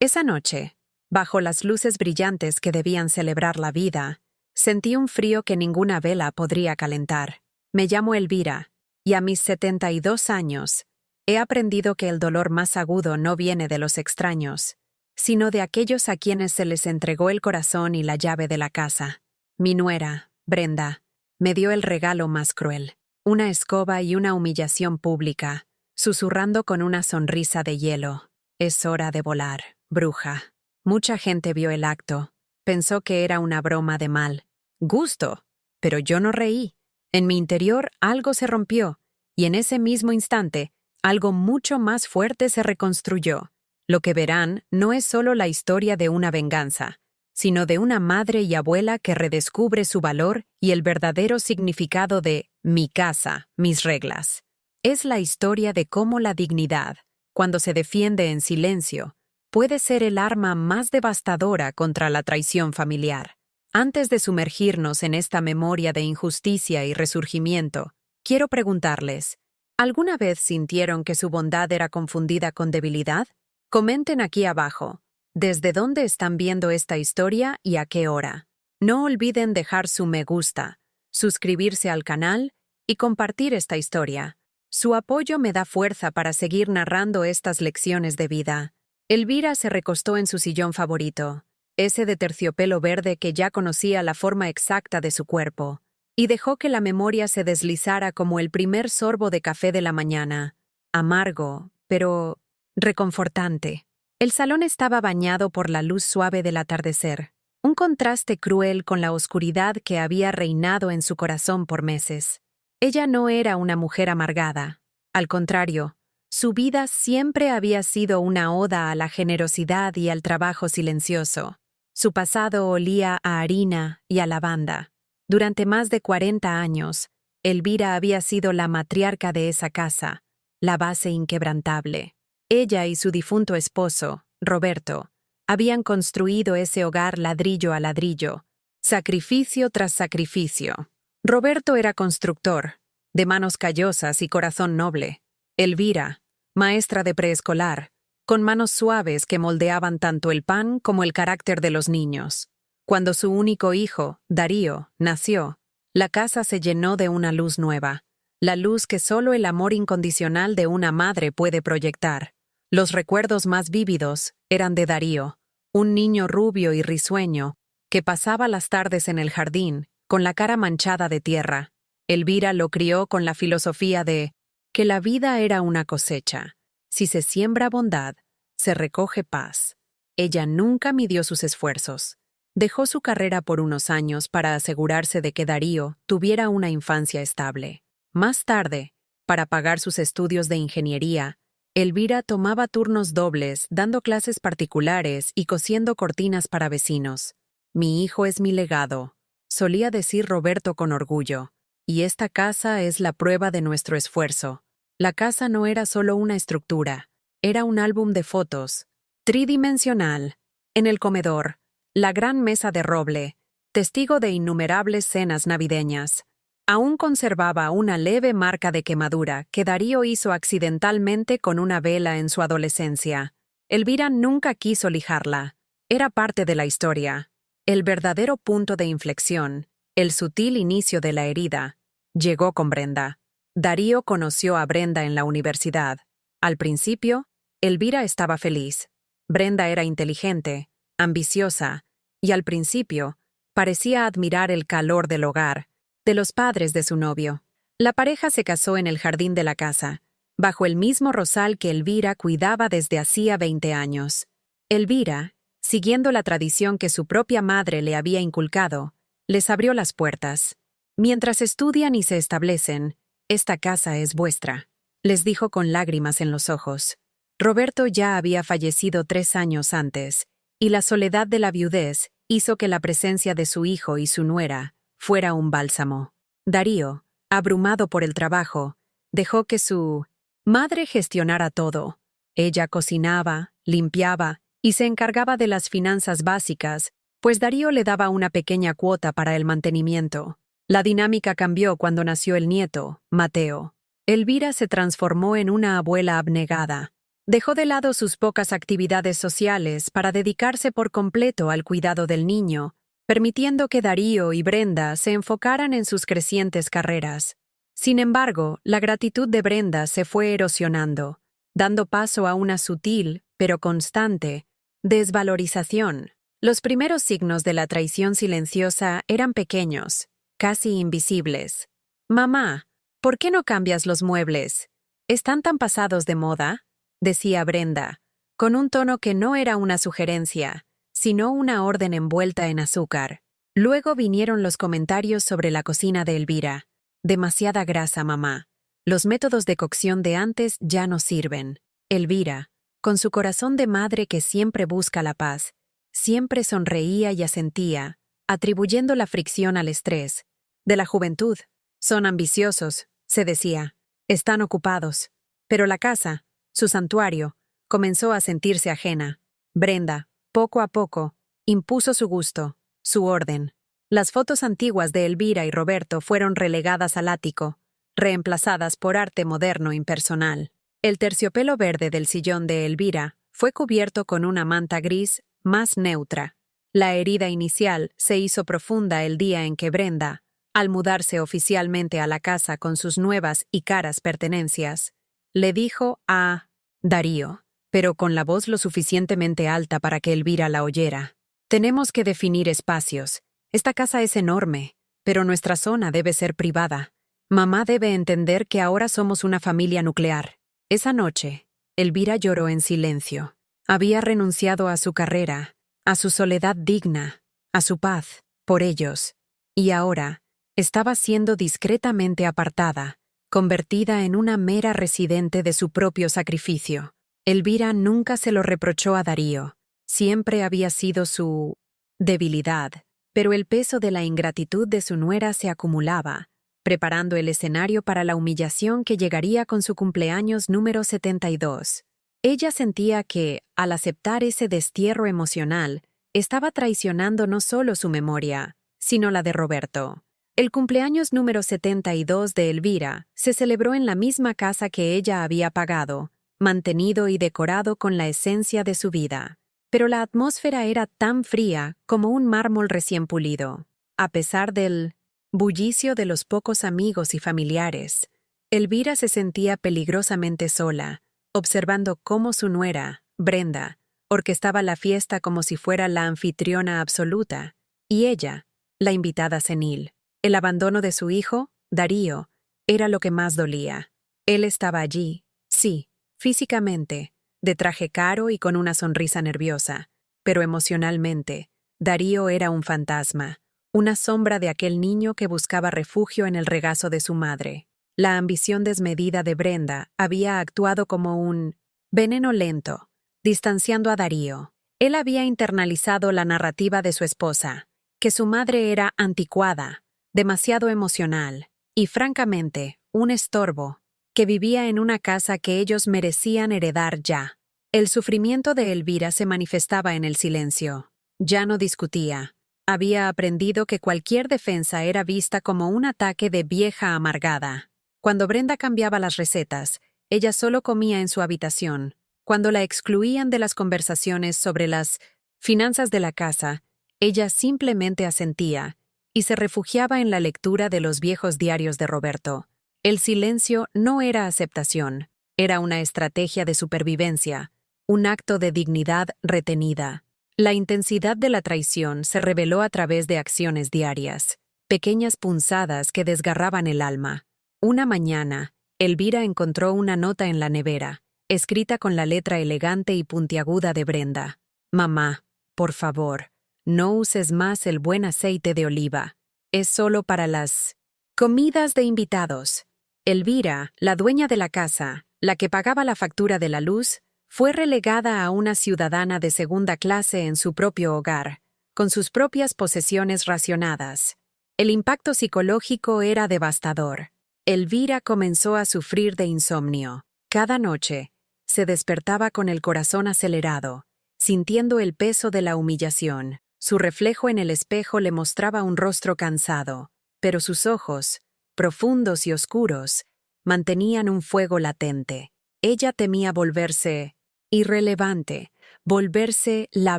Esa noche, bajo las luces brillantes que debían celebrar la vida, sentí un frío que ninguna vela podría calentar. Me llamo Elvira, y a mis 72 años, he aprendido que el dolor más agudo no viene de los extraños, sino de aquellos a quienes se les entregó el corazón y la llave de la casa. Mi nuera, Brenda, me dio el regalo más cruel, una escoba y una humillación pública, susurrando con una sonrisa de hielo: «Es hora de volar, bruja». Mucha gente vio el acto, pensó que era una broma de mal gusto, pero yo no reí. En mi interior algo se rompió, y en ese mismo instante, algo mucho más fuerte se reconstruyó. Lo que verán no es solo la historia de una venganza, sino de una madre y abuela que redescubre su valor y el verdadero significado de mi casa, mis reglas. Es la historia de cómo la dignidad, cuando se defiende en silencio, puede ser el arma más devastadora contra la traición familiar. Antes de sumergirnos en esta memoria de injusticia y resurgimiento, quiero preguntarles, ¿alguna vez sintieron que su bondad era confundida con debilidad? Comenten aquí abajo, ¿desde dónde están viendo esta historia y a qué hora? No olviden dejar su me gusta, suscribirse al canal y compartir esta historia. Su apoyo me da fuerza para seguir narrando estas lecciones de vida. Elvira se recostó en su sillón favorito, ese de terciopelo verde que ya conocía la forma exacta de su cuerpo, y dejó que la memoria se deslizara como el primer sorbo de café de la mañana, amargo, pero reconfortante. El salón estaba bañado por la luz suave del atardecer, un contraste cruel con la oscuridad que había reinado en su corazón por meses. Ella no era una mujer amargada, al contrario, su vida siempre había sido una oda a la generosidad y al trabajo silencioso. Su pasado olía a harina y a lavanda. Durante más de 40 años, Elvira había sido la matriarca de esa casa, la base inquebrantable. Ella y su difunto esposo, Roberto, habían construido ese hogar ladrillo a ladrillo, sacrificio tras sacrificio. Roberto era constructor, de manos callosas y corazón noble. Elvira, maestra de preescolar, con manos suaves que moldeaban tanto el pan como el carácter de los niños. Cuando su único hijo, Darío, nació, la casa se llenó de una luz nueva, la luz que solo el amor incondicional de una madre puede proyectar. Los recuerdos más vívidos eran de Darío, un niño rubio y risueño, que pasaba las tardes en el jardín, con la cara manchada de tierra. Elvira lo crió con la filosofía de que la vida era una cosecha. Si se siembra bondad, se recoge paz. Ella nunca midió sus esfuerzos. Dejó su carrera por unos años para asegurarse de que Darío tuviera una infancia estable. Más tarde, para pagar sus estudios de ingeniería, Elvira tomaba turnos dobles, dando clases particulares y cosiendo cortinas para vecinos. «Mi hijo es mi legado», solía decir Roberto con orgullo, «y esta casa es la prueba de nuestro esfuerzo». La casa no era solo una estructura, era un álbum de fotos, tridimensional. En el comedor, la gran mesa de roble, testigo de innumerables cenas navideñas, aún conservaba una leve marca de quemadura que Darío hizo accidentalmente con una vela en su adolescencia. Elvira nunca quiso lijarla, era parte de la historia. El verdadero punto de inflexión, el sutil inicio de la herida, llegó con Brenda. Darío conoció a Brenda en la universidad. Al principio, Elvira estaba feliz. Brenda era inteligente, ambiciosa, y al principio, parecía admirar el calor del hogar, de los padres de su novio. La pareja se casó en el jardín de la casa, bajo el mismo rosal que Elvira cuidaba desde hacía 20 años. Elvira, siguiendo la tradición que su propia madre le había inculcado, les abrió las puertas. «Mientras estudian y se establecen, esta casa es vuestra», les dijo con lágrimas en los ojos. Roberto ya había fallecido 3 años antes, y la soledad de la viudez hizo que la presencia de su hijo y su nuera fuera un bálsamo. Darío, abrumado por el trabajo, dejó que su madre gestionara todo. Ella cocinaba, limpiaba y se encargaba de las finanzas básicas, pues Darío le daba una pequeña cuota para el mantenimiento. La dinámica cambió cuando nació el nieto, Mateo. Elvira se transformó en una abuela abnegada, Dejó de lado sus pocas actividades sociales para dedicarse por completo al cuidado del niño, permitiendo que Darío y Brenda se enfocaran en sus crecientes carreras. Sin embargo, la gratitud de Brenda se fue erosionando, dando paso a una sutil, pero constante, desvalorización. Los primeros signos de la traición silenciosa eran pequeños, casi invisibles. «Mamá, ¿por qué no cambias los muebles? ¿Están tan pasados de moda?», decía Brenda, con un tono que no era una sugerencia, sino una orden envuelta en azúcar. Luego vinieron los comentarios sobre la cocina de Elvira. «Demasiada grasa, mamá. Los métodos de cocción de antes ya no sirven». Elvira, con su corazón de madre que siempre busca la paz, siempre sonreía y asentía, atribuyendo la fricción al estrés de la juventud. «Son ambiciosos», se decía. «Están ocupados». Pero la casa, su santuario, comenzó a sentirse ajena. Brenda, poco a poco, impuso su gusto, su orden. Las fotos antiguas de Elvira y Roberto fueron relegadas al ático, reemplazadas por arte moderno impersonal. El terciopelo verde del sillón de Elvira fue cubierto con una manta gris más neutra. La herida inicial se hizo profunda el día en que Brenda, al mudarse oficialmente a la casa con sus nuevas y caras pertenencias, le dijo a Darío, pero con la voz lo suficientemente alta para que Elvira la oyera: «Tenemos que definir espacios. Esta casa es enorme, pero nuestra zona debe ser privada. Mamá debe entender que ahora somos una familia nuclear». Esa noche, Elvira lloró en silencio. Había renunciado a su carrera, a su soledad digna, a su paz, por ellos, y ahora estaba siendo discretamente apartada, convertida en una mera residente de su propio sacrificio. Elvira nunca se lo reprochó a Darío. Siempre había sido su debilidad, pero el peso de la ingratitud de su nuera se acumulaba, preparando el escenario para la humillación que llegaría con su cumpleaños número 72. Ella sentía que, al aceptar ese destierro emocional, estaba traicionando no solo su memoria, sino la de Roberto. El cumpleaños número 72 de Elvira se celebró en la misma casa que ella había pagado, mantenido y decorado con la esencia de su vida. Pero la atmósfera era tan fría como un mármol recién pulido. A pesar del bullicio de los pocos amigos y familiares, Elvira se sentía peligrosamente sola, observando cómo su nuera, Brenda, orquestaba la fiesta como si fuera la anfitriona absoluta, y ella, la invitada senil. El abandono de su hijo, Darío, era lo que más dolía. Él estaba allí, sí, físicamente, de traje caro y con una sonrisa nerviosa, pero emocionalmente, Darío era un fantasma, una sombra de aquel niño que buscaba refugio en el regazo de su madre. La ambición desmedida de Brenda había actuado como un veneno lento, distanciando a Darío. Él había internalizado la narrativa de su esposa, que su madre era anticuada, demasiado emocional y, francamente, un estorbo, que vivía en una casa que ellos merecían heredar ya. El sufrimiento de Elvira se manifestaba en el silencio. Ya no discutía. Había aprendido que cualquier defensa era vista como un ataque de vieja amargada. Cuando Brenda cambiaba las recetas, ella solo comía en su habitación. Cuando la excluían de las conversaciones sobre las finanzas de la casa, ella simplemente asentía y se refugiaba en la lectura de los viejos diarios de Roberto. El silencio no era aceptación, era una estrategia de supervivencia, un acto de dignidad retenida. La intensidad de la traición se reveló a través de acciones diarias, pequeñas punzadas que desgarraban el alma. Una mañana, Elvira encontró una nota en la nevera, escrita con la letra elegante y puntiaguda de Brenda. «Mamá, por favor, no uses más el buen aceite de oliva. Es solo para las comidas de invitados». Elvira, la dueña de la casa, la que pagaba la factura de la luz, fue relegada a una ciudadana de segunda clase en su propio hogar, con sus propias posesiones racionadas. El impacto psicológico era devastador. Elvira comenzó a sufrir de insomnio. Cada noche, se despertaba con el corazón acelerado, sintiendo el peso de la humillación. Su reflejo en el espejo le mostraba un rostro cansado, pero sus ojos, profundos y oscuros, mantenían un fuego latente. Ella temía volverse irrelevante, volverse la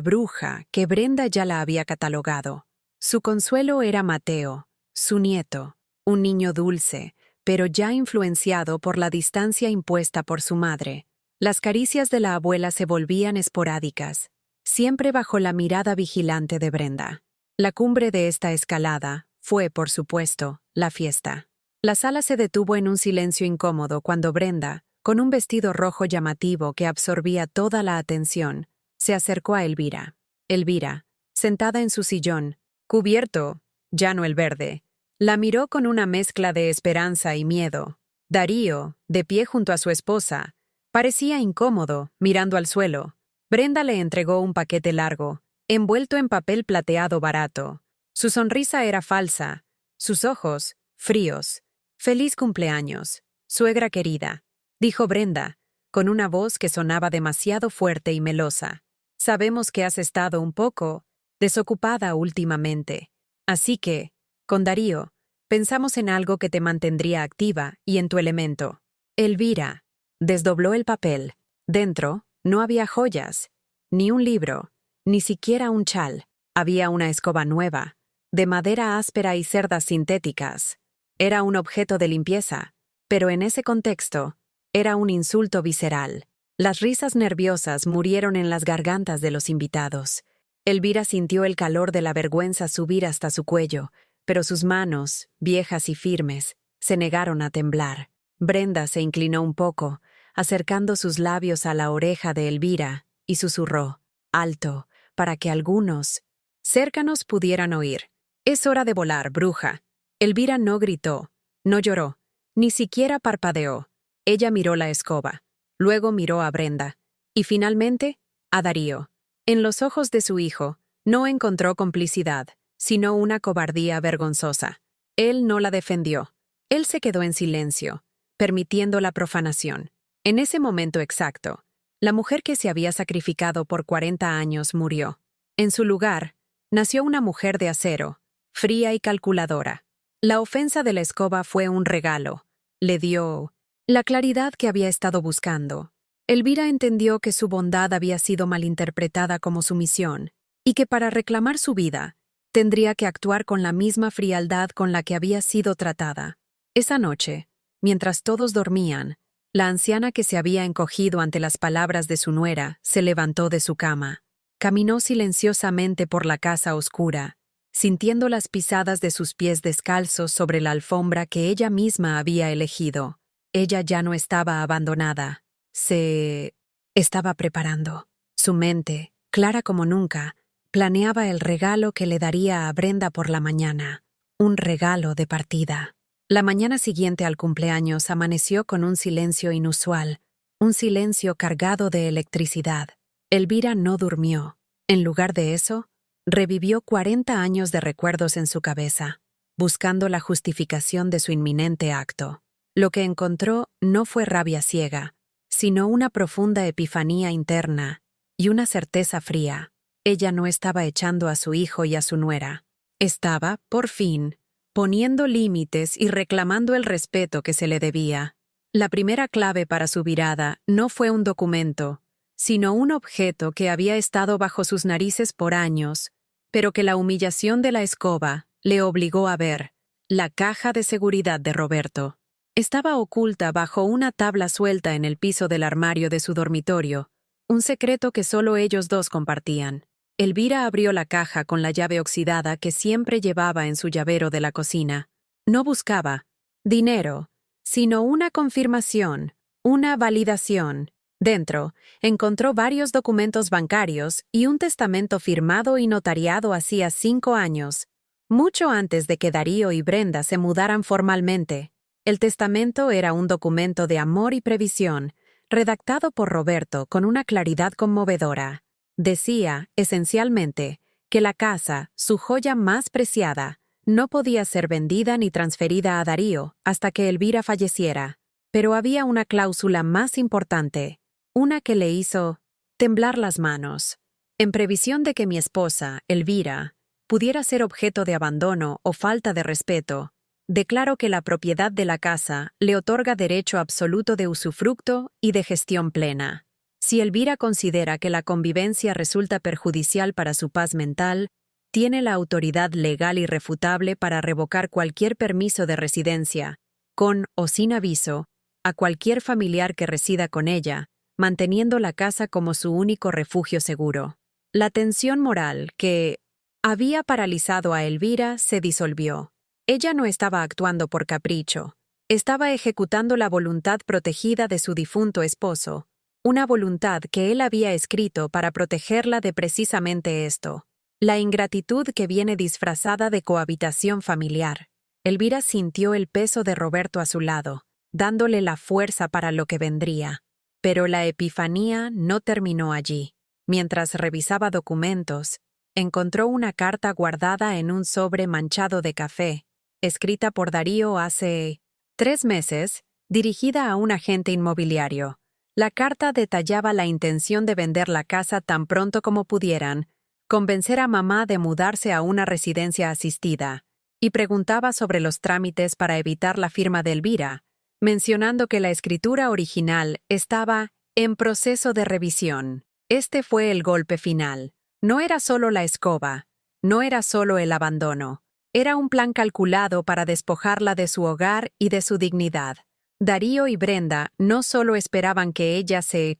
bruja que Brenda ya la había catalogado. Su consuelo era Mateo, su nieto, un niño dulce, pero ya influenciado por la distancia impuesta por su madre. Las caricias de la abuela se volvían esporádicas, siempre bajo la mirada vigilante de Brenda. La cumbre de esta escalada fue, por supuesto, la fiesta. La sala se detuvo en un silencio incómodo cuando Brenda, con un vestido rojo llamativo que absorbía toda la atención, se acercó a Elvira. Elvira, sentada en su sillón, cubierto, ya no el verde, la miró con una mezcla de esperanza y miedo. Darío, de pie junto a su esposa, parecía incómodo, mirando al suelo. Brenda le entregó un paquete largo, envuelto en papel plateado barato. Su sonrisa era falsa, sus ojos, fríos. «Feliz cumpleaños, suegra querida», dijo Brenda, con una voz que sonaba demasiado fuerte y melosa. «Sabemos que has estado un poco desocupada últimamente. Así que, con Darío, pensamos en algo que te mantendría activa y en tu elemento». Elvira desdobló el papel. Dentro no había joyas, ni un libro, ni siquiera un chal. Había una escoba nueva, de madera áspera y cerdas sintéticas. Era un objeto de limpieza, pero en ese contexto, era un insulto visceral. Las risas nerviosas murieron en las gargantas de los invitados. Elvira sintió el calor de la vergüenza subir hasta su cuello, pero sus manos, viejas y firmes, se negaron a temblar. Brenda se inclinó un poco, acercando sus labios a la oreja de Elvira, y susurró, alto, para que algunos cercanos pudieran oír. «Es hora de volar, bruja». Elvira no gritó, no lloró, ni siquiera parpadeó. Ella miró la escoba, luego miró a Brenda, y finalmente, a Darío. En los ojos de su hijo, no encontró complicidad, sino una cobardía vergonzosa. Él no la defendió. Él se quedó en silencio, permitiendo la profanación. En ese momento exacto, la mujer que se había sacrificado por 40 años murió. En su lugar, nació una mujer de acero, fría y calculadora. La ofensa de la escoba fue un regalo. Le dio la claridad que había estado buscando. Elvira entendió que su bondad había sido malinterpretada como sumisión, y que para reclamar su vida, tendría que actuar con la misma frialdad con la que había sido tratada. Esa noche, mientras todos dormían, la anciana que se había encogido ante las palabras de su nuera se levantó de su cama. Caminó silenciosamente por la casa oscura, sintiendo las pisadas de sus pies descalzos sobre la alfombra que ella misma había elegido. Ella ya no estaba abandonada. Se estaba preparando. Su mente, clara como nunca, planeaba el regalo que le daría a Brenda por la mañana. Un regalo de partida. La mañana siguiente al cumpleaños amaneció con un silencio inusual, un silencio cargado de electricidad. Elvira no durmió. En lugar de eso, revivió 40 años de recuerdos en su cabeza, buscando la justificación de su inminente acto. Lo que encontró no fue rabia ciega, sino una profunda epifanía interna y una certeza fría. Ella no estaba echando a su hijo y a su nuera. Estaba, por fin, poniendo límites y reclamando el respeto que se le debía. La primera clave para su virada no fue un documento, sino un objeto que había estado bajo sus narices por años, pero que la humillación de la escoba le obligó a ver: la caja de seguridad de Roberto. Estaba oculta bajo una tabla suelta en el piso del armario de su dormitorio, un secreto que solo ellos dos compartían. Elvira abrió la caja con la llave oxidada que siempre llevaba en su llavero de la cocina. No buscaba dinero, sino una confirmación, una validación. Dentro, encontró varios documentos bancarios y un testamento firmado y notariado hacía 5 años, mucho antes de que Darío y Brenda se mudaran formalmente. El testamento era un documento de amor y previsión, redactado por Roberto con una claridad conmovedora. Decía, esencialmente, que la casa, su joya más preciada, no podía ser vendida ni transferida a Darío hasta que Elvira falleciera. Pero había una cláusula más importante, una que le hizo temblar las manos. En previsión de que mi esposa, Elvira, pudiera ser objeto de abandono o falta de respeto, declaro que la propiedad de la casa le otorga derecho absoluto de usufructo y de gestión plena. Si Elvira considera que la convivencia resulta perjudicial para su paz mental, tiene la autoridad legal irrefutable para revocar cualquier permiso de residencia, con o sin aviso, a cualquier familiar que resida con ella, manteniendo la casa como su único refugio seguro. La tensión moral que había paralizado a Elvira se disolvió. Ella no estaba actuando por capricho. Estaba ejecutando la voluntad protegida de su difunto esposo, una voluntad que él había escrito para protegerla de precisamente esto, la ingratitud que viene disfrazada de cohabitación familiar. Elvira sintió el peso de Roberto a su lado, dándole la fuerza para lo que vendría. Pero la epifanía no terminó allí. Mientras revisaba documentos, encontró una carta guardada en un sobre manchado de café, escrita por Darío hace 3 meses, dirigida a un agente inmobiliario. La carta detallaba la intención de vender la casa tan pronto como pudieran, convencer a mamá de mudarse a una residencia asistida, y preguntaba sobre los trámites para evitar la firma de Elvira, mencionando que la escritura original estaba en proceso de revisión. Este fue el golpe final. No era solo la escoba, no era solo el abandono. Era un plan calculado para despojarla de su hogar y de su dignidad. Darío y Brenda no solo esperaban que ella se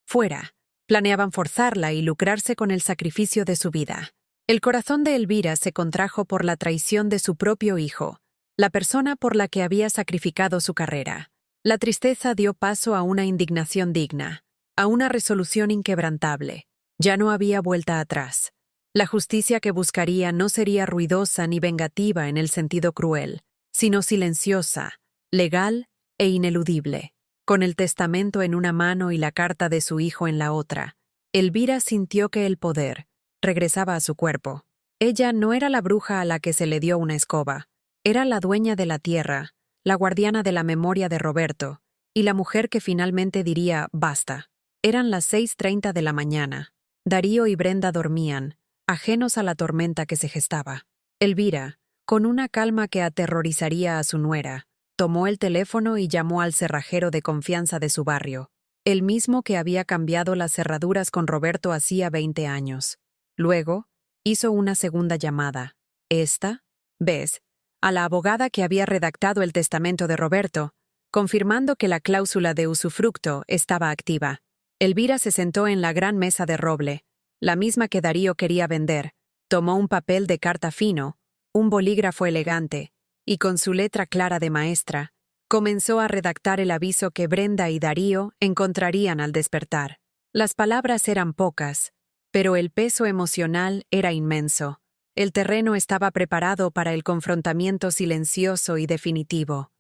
fuera, planeaban forzarla y lucrarse con el sacrificio de su vida. El corazón de Elvira se contrajo por la traición de su propio hijo, la persona por la que había sacrificado su carrera. La tristeza dio paso a una indignación digna, a una resolución inquebrantable. Ya no había vuelta atrás. La justicia que buscaría no sería ruidosa ni vengativa en el sentido cruel, sino silenciosa, legal e ineludible. Con el testamento en una mano y la carta de su hijo en la otra, Elvira sintió que el poder regresaba a su cuerpo. Ella no era la bruja a la que se le dio una escoba. Era la dueña de la tierra, la guardiana de la memoria de Roberto, y la mujer que finalmente diría basta. Eran las 6:30 de la mañana. Darío y Brenda dormían, ajenos a la tormenta que se gestaba. Elvira, con una calma que aterrorizaría a su nuera, tomó el teléfono y llamó al cerrajero de confianza de su barrio, el mismo que había cambiado las cerraduras con Roberto hacía 20 años. Luego, hizo una segunda llamada. ¿Ves? A la abogada que había redactado el testamento de Roberto, confirmando que la cláusula de usufructo estaba activa. Elvira se sentó en la gran mesa de roble, la misma que Darío quería vender, tomó un papel de carta fino, un bolígrafo elegante, y con su letra clara de maestra, comenzó a redactar el aviso que Brenda y Darío encontrarían al despertar. Las palabras eran pocas, pero el peso emocional era inmenso. El terreno estaba preparado para el confrontamiento silencioso y definitivo.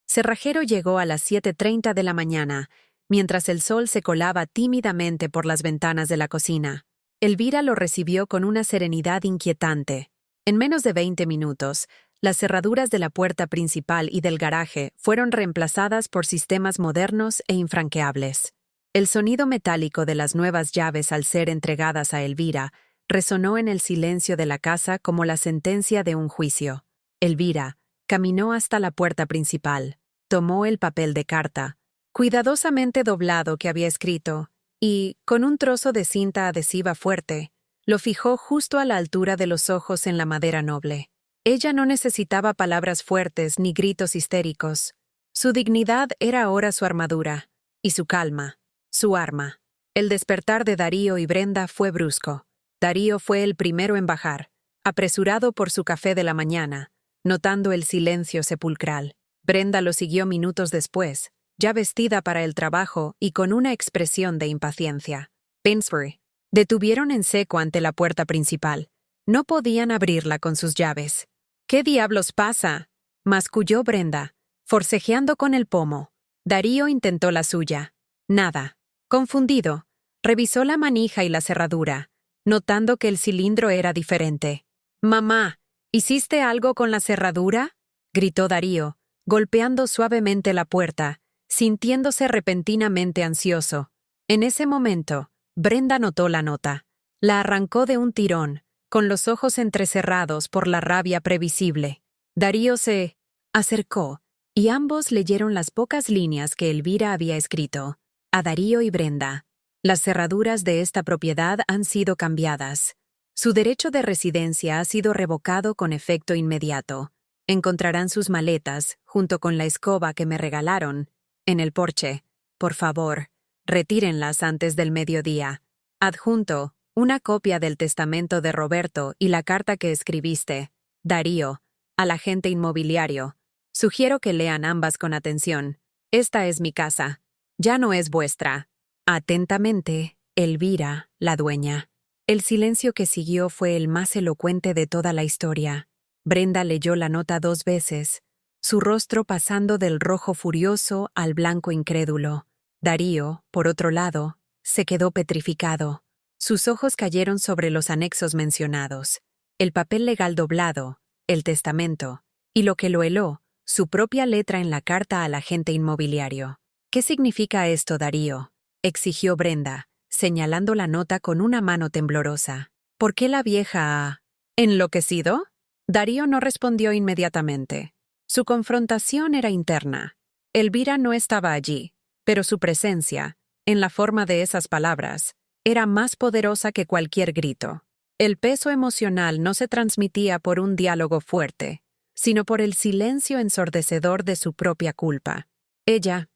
Cerrajero llegó a las 7:30 de la mañana, mientras el sol se colaba tímidamente por las ventanas de la cocina. Elvira lo recibió con una serenidad inquietante. En menos de 20 minutos, las cerraduras de la puerta principal y del garaje fueron reemplazadas por sistemas modernos e infranqueables. El sonido metálico de las nuevas llaves al ser entregadas a Elvira resonó en el silencio de la casa como la sentencia de un juicio. Elvira caminó hasta la puerta principal, tomó el papel de carta, cuidadosamente doblado que había escrito, y, con un trozo de cinta adhesiva fuerte, lo fijó justo a la altura de los ojos en la madera noble. Ella no necesitaba palabras fuertes ni gritos histéricos. Su dignidad era ahora su armadura, y su calma, su arma. El despertar de Darío y Brenda fue brusco. Darío fue el primero en bajar, apresurado por su café de la mañana, notando el silencio sepulcral. Brenda lo siguió minutos después, ya vestida para el trabajo y con una expresión de impaciencia. Pinsbury. Detuvieron en seco ante la puerta principal. No podían abrirla con sus llaves. ¿Qué diablos pasa?, masculló Brenda, forcejeando con el pomo. Darío intentó la suya. Nada. Confundido, revisó la manija y la cerradura, notando que el cilindro era diferente. «Mamá, ¿hiciste algo con la cerradura?», gritó Darío, golpeando suavemente la puerta, sintiéndose repentinamente ansioso. En ese momento, Brenda notó la nota. La arrancó de un tirón, con los ojos entrecerrados por la rabia previsible. Darío se acercó, y ambos leyeron las pocas líneas que Elvira había escrito. A Darío y Brenda. Las cerraduras de esta propiedad han sido cambiadas. Su derecho de residencia ha sido revocado con efecto inmediato. Encontrarán sus maletas, junto con la escoba que me regalaron, en el porche. Por favor, retírenlas antes del mediodía. Adjunto, una copia del testamento de Roberto y la carta que escribiste, Darío, al agente inmobiliario. Sugiero que lean ambas con atención. Esta es mi casa. Ya no es vuestra. Atentamente, Elvira, la dueña. El silencio que siguió fue el más elocuente de toda la historia. Brenda leyó la nota 2 veces, su rostro pasando del rojo furioso al blanco incrédulo. Darío, por otro lado, se quedó petrificado. Sus ojos cayeron sobre los anexos mencionados, el papel legal doblado, el testamento, y lo que lo heló, su propia letra en la carta al agente inmobiliario. ¿Qué significa esto, Darío?, exigió Brenda, señalando la nota con una mano temblorosa. ¿Por qué la vieja ha enloquecido? Darío no respondió inmediatamente. Su confrontación era interna. Elvira no estaba allí, pero su presencia, en la forma de esas palabras, era más poderosa que cualquier grito. El peso emocional no se transmitía por un diálogo fuerte, sino por el silencio ensordecedor de su propia culpa. Ella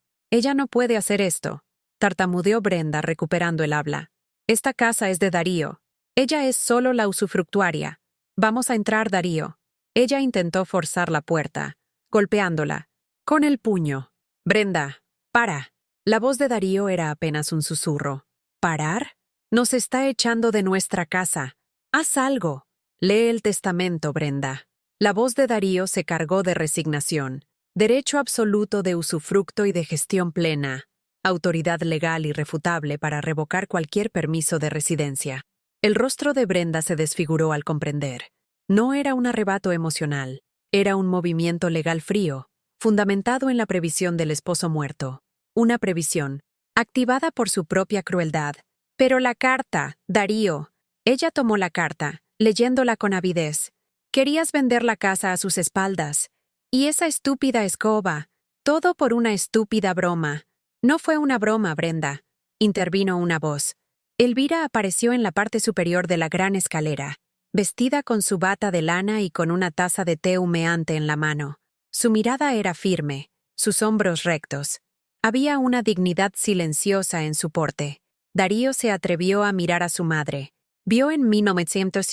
no puede hacer esto, tartamudeó Brenda recuperando el habla. Esta casa es de Darío. Ella es solo la usufructuaria. Vamos a entrar, Darío. Ella intentó forzar la puerta, golpeándola con el puño. Brenda, para. La voz de Darío era apenas un susurro. ¿Parar? Nos está echando de nuestra casa. Haz algo. Lee el testamento, Brenda. La voz de Darío se cargó de resignación. Derecho absoluto de usufructo y de gestión plena. Autoridad legal irrefutable para revocar cualquier permiso de residencia. El rostro de Brenda se desfiguró al comprender. No era un arrebato emocional, era un movimiento legal frío, fundamentado en la previsión del esposo muerto. Una previsión, activada por su propia crueldad. Pero la carta, Darío. Ella tomó la carta, leyéndola con avidez. Querías vender la casa a sus espaldas. Y esa estúpida escoba. Todo por una estúpida broma. No fue una broma, Brenda, intervino una voz. Elvira apareció en la parte superior de la gran escalera, vestida con su bata de lana y con una taza de té humeante en la mano. Su mirada era firme, sus hombros rectos. Había una dignidad silenciosa en su porte. Darío se atrevió a mirar a su madre. Vio en 1900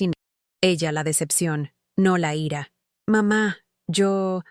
ella la decepción, no la ira. Mamá, yo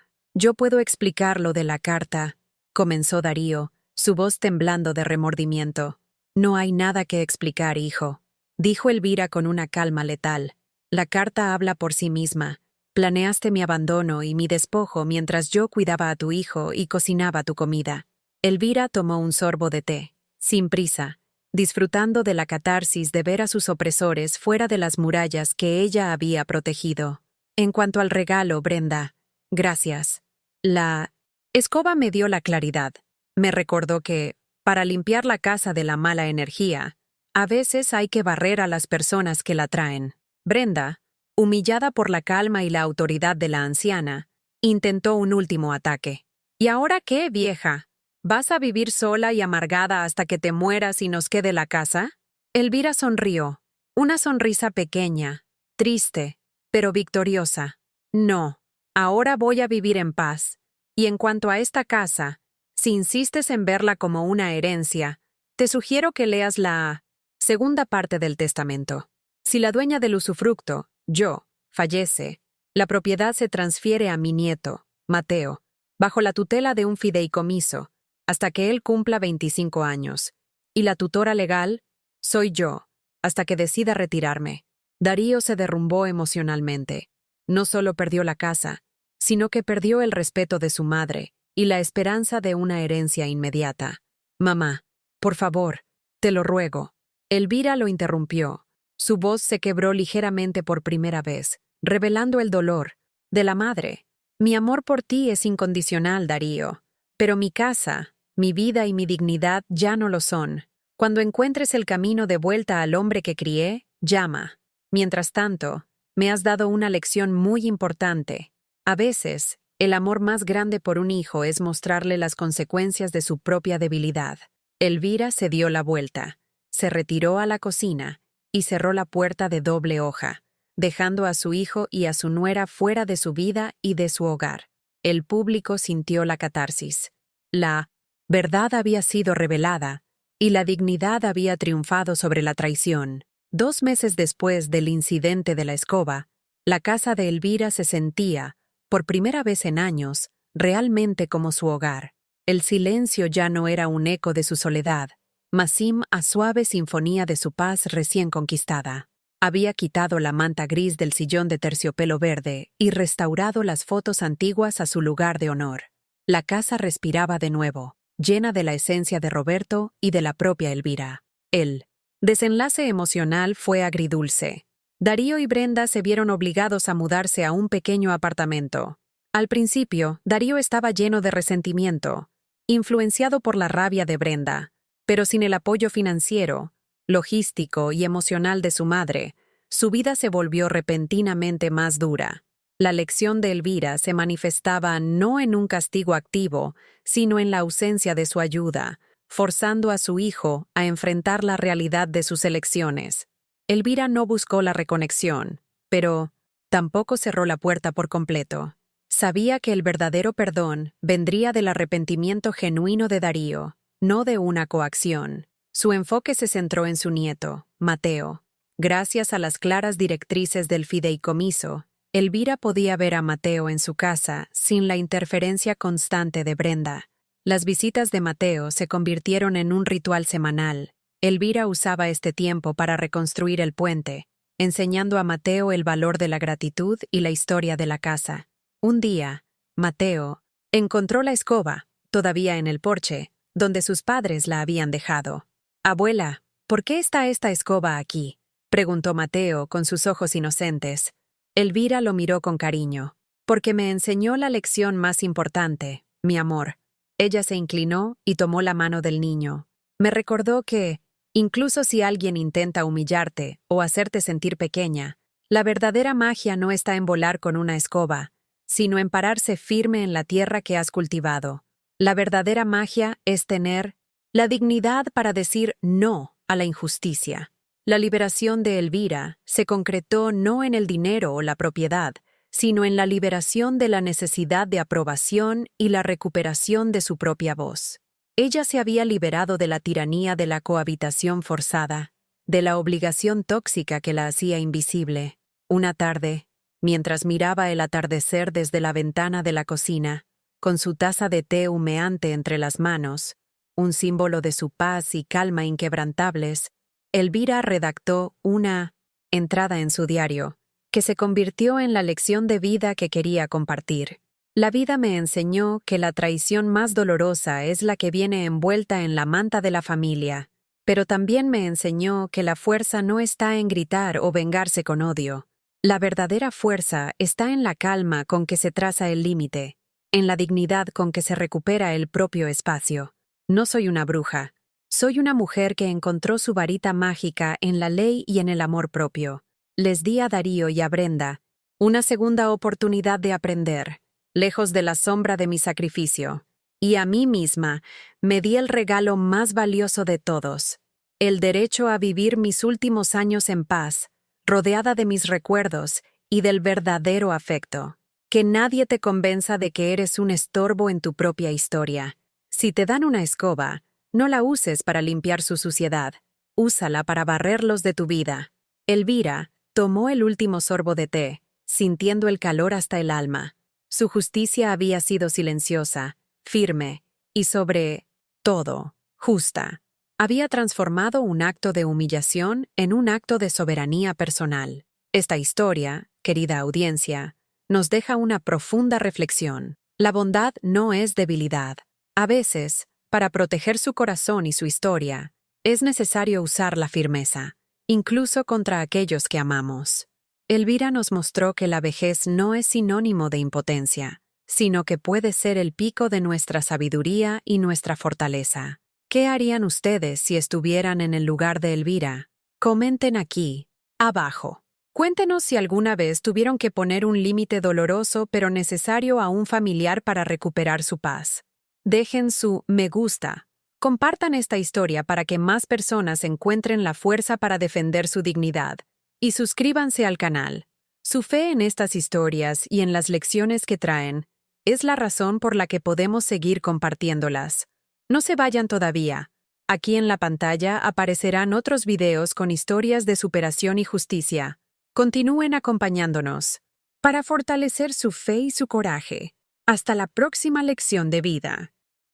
puedo explicar lo de la carta, comenzó Darío, su voz temblando de remordimiento. No hay nada que explicar, hijo, dijo Elvira con una calma letal. La carta habla por sí misma. Planeaste mi abandono y mi despojo mientras yo cuidaba a tu hijo y cocinaba tu comida. Elvira tomó un sorbo de té, sin prisa, disfrutando de la catarsis de ver a sus opresores fuera de las murallas que ella había protegido. En cuanto al regalo, Brenda, gracias. La escoba me dio la claridad. Me recordó que, para limpiar la casa de la mala energía, a veces hay que barrer a las personas que la traen. Brenda, humillada por la calma y la autoridad de la anciana, intentó un último ataque. ¿Y ahora qué, vieja? ¿Vas a vivir sola y amargada hasta que te mueras y nos quede la casa? Elvira sonrió, una sonrisa pequeña, triste, pero victoriosa. No, ahora voy a vivir en paz. Y en cuanto a esta casa, si insistes en verla como una herencia, te sugiero que leas la segunda parte del testamento. Si la dueña del usufructo, yo, fallece, la propiedad se transfiere a mi nieto, Mateo, bajo la tutela de un fideicomiso, hasta que él cumpla 25 años. Y la tutora legal soy yo, hasta que decida retirarme. Darío se derrumbó emocionalmente. No solo perdió la casa, sino que perdió el respeto de su madre y la esperanza de una herencia inmediata. Mamá, por favor, te lo ruego. Elvira lo interrumpió. Su voz se quebró ligeramente por primera vez, revelando el dolor de la madre. Mi amor por ti es incondicional, Darío, pero mi casa, mi vida y mi dignidad ya no lo son. Cuando encuentres el camino de vuelta al hombre que crié, llama. Mientras tanto, me has dado una lección muy importante. A veces, el amor más grande por un hijo es mostrarle las consecuencias de su propia debilidad. Elvira se dio la vuelta, se retiró a la cocina y cerró la puerta de doble hoja, dejando a su hijo y a su nuera fuera de su vida y de su hogar. El público sintió la catarsis. La verdad había sido revelada y la dignidad había triunfado sobre la traición. 2 meses después del incidente de la escoba, la casa de Elvira se sentía, por primera vez en años, realmente como su hogar. El silencio ya no era un eco de su soledad, mas sí a suave sinfonía de su paz recién conquistada. Había quitado la manta gris del sillón de terciopelo verde y restaurado las fotos antiguas a su lugar de honor. La casa respiraba de nuevo, llena de la esencia de Roberto y de la propia Elvira. El desenlace emocional fue agridulce. Darío y Brenda se vieron obligados a mudarse a un pequeño apartamento. Al principio, Darío estaba lleno de resentimiento, influenciado por la rabia de Brenda, pero sin el apoyo financiero, logístico y emocional de su madre, su vida se volvió repentinamente más dura. La lección de Elvira se manifestaba no en un castigo activo, sino en la ausencia de su ayuda, forzando a su hijo a enfrentar la realidad de sus elecciones. Elvira no buscó la reconexión, pero tampoco cerró la puerta por completo. Sabía que el verdadero perdón vendría del arrepentimiento genuino de Darío, no de una coacción. Su enfoque se centró en su nieto, Mateo. Gracias a las claras directrices del fideicomiso, Elvira podía ver a Mateo en su casa sin la interferencia constante de Brenda. Las visitas de Mateo se convirtieron en un ritual semanal. Elvira usaba este tiempo para reconstruir el puente, enseñando a Mateo el valor de la gratitud y la historia de la casa. Un día, Mateo encontró la escoba, todavía en el porche, donde sus padres la habían dejado. «Abuela, ¿por qué está esta escoba aquí?», preguntó Mateo con sus ojos inocentes. Elvira lo miró con cariño. «Porque me enseñó la lección más importante, mi amor». Ella se inclinó y tomó la mano del niño. «Me recordó que, incluso si alguien intenta humillarte o hacerte sentir pequeña, la verdadera magia no está en volar con una escoba, sino en pararse firme en la tierra que has cultivado. La verdadera magia es tener la dignidad para decir no a la injusticia». La liberación de Elvira se concretó no en el dinero o la propiedad, sino en la liberación de la necesidad de aprobación y la recuperación de su propia voz. Ella se había liberado de la tiranía de la cohabitación forzada, de la obligación tóxica que la hacía invisible. Una tarde, mientras miraba el atardecer desde la ventana de la cocina, con su taza de té humeante entre las manos, un símbolo de su paz y calma inquebrantables, Elvira redactó una entrada en su diario, que se convirtió en la lección de vida que quería compartir. La vida me enseñó que la traición más dolorosa es la que viene envuelta en la manta de la familia, pero también me enseñó que la fuerza no está en gritar o vengarse con odio. La verdadera fuerza está en la calma con que se traza el límite, en la dignidad con que se recupera el propio espacio. No soy una bruja. Soy una mujer que encontró su varita mágica en la ley y en el amor propio. Les di a Darío y a Brenda una segunda oportunidad de aprender, lejos de la sombra de mi sacrificio. Y a mí misma me di el regalo más valioso de todos, el derecho a vivir mis últimos años en paz, rodeada de mis recuerdos y del verdadero afecto. Que nadie te convenza de que eres un estorbo en tu propia historia. Si te dan una escoba, no la uses para limpiar su suciedad, úsala para barrerlos de tu vida. Elvira tomó el último sorbo de té, sintiendo el calor hasta el alma. Su justicia había sido silenciosa, firme y sobre todo, justa. Había transformado un acto de humillación en un acto de soberanía personal. Esta historia, querida audiencia, nos deja una profunda reflexión. La bondad no es debilidad. A veces, para proteger su corazón y su historia, es necesario usar la firmeza, incluso contra aquellos que amamos. Elvira nos mostró que la vejez no es sinónimo de impotencia, sino que puede ser el pico de nuestra sabiduría y nuestra fortaleza. ¿Qué harían ustedes si estuvieran en el lugar de Elvira? Comenten aquí, abajo. Cuéntenos si alguna vez tuvieron que poner un límite doloroso pero necesario a un familiar para recuperar su paz. Dejen su me gusta Compartan esta historia para que más personas encuentren la fuerza para defender su dignidad. Y suscríbanse al canal. Su fe en estas historias y en las lecciones que traen es la razón por la que podemos seguir compartiéndolas. No se vayan todavía. Aquí en la pantalla aparecerán otros videos con historias de superación y justicia. Continúen acompañándonos para fortalecer su fe y su coraje. Hasta la próxima lección de vida.